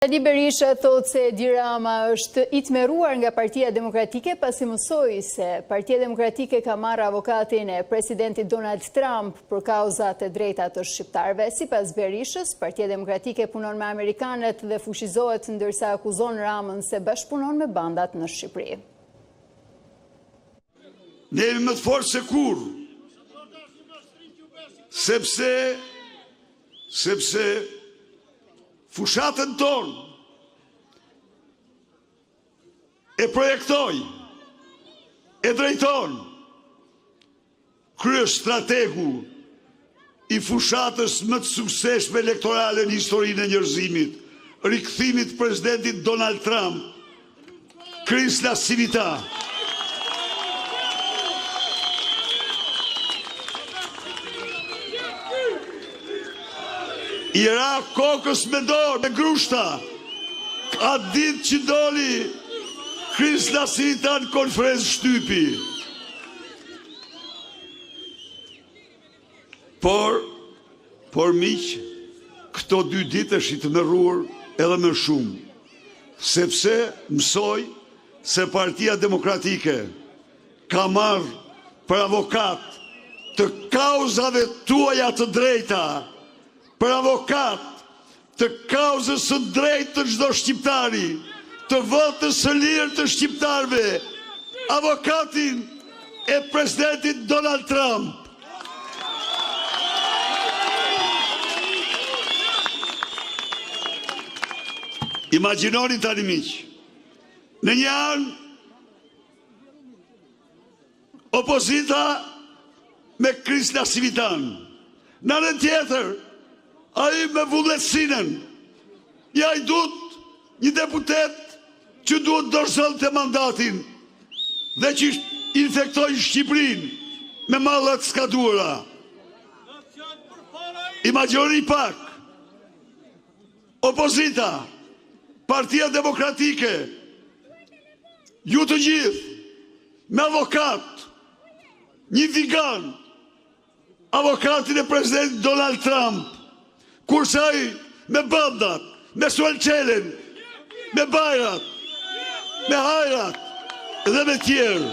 Edi Berisha thot se Edi Rama është i tmerruar nga Partia Demokratike pasi mësoi se Partia Demokratike ka marrë avokatin e presidentit Donald Trump për kauzat e drejta të shqiptarëve. Sipas Berishës, Partia Demokratike punon me amerikanët dhe fushizohet ndërsa akuzon Ramën se bashkëpunon me bandat në Shqipëri. Ne jemi më të fortë se kur, sepse fushatën tonë e projektoj, e drejton kryestrategu i fushatës më të suksesshme elektorale në historinë e njerëzimit, rikthimit presidentit Donald Trump, Kris Lasivita. I ra kokës me dorë, me grushta, atë ditë që doli Kris Lasivita në konferencë shtypi. Por miq, këto 2 ditë është i të mërruar edhe më shumë, sepse mësoj se Partia Demokratike ka marrë për avokat të kauzave tuaja të drejta, për avokat të kauzës së drejtë të çdo shqiptari, të votës së lirë të shqiptarëve, avokatin e presidentit Donald Trump. Imagjinoni tani miq, në një anë opozita me Kris Lasivitan, në anën tjetër ai me vullnesinën, ja i duhet një deputet që duhet dorëzonte mandatin dhe që infektoi Shqipërinë me mallat skaduara. Imagjinoni pak, opozita, Partia Demokratike, ju të gjithë, me avokat, një vigan, avokatin e presidentit Donald Trump, kurse ai me bandat, me suelqelen, me bajrat, me hajrat dhe me tjerë.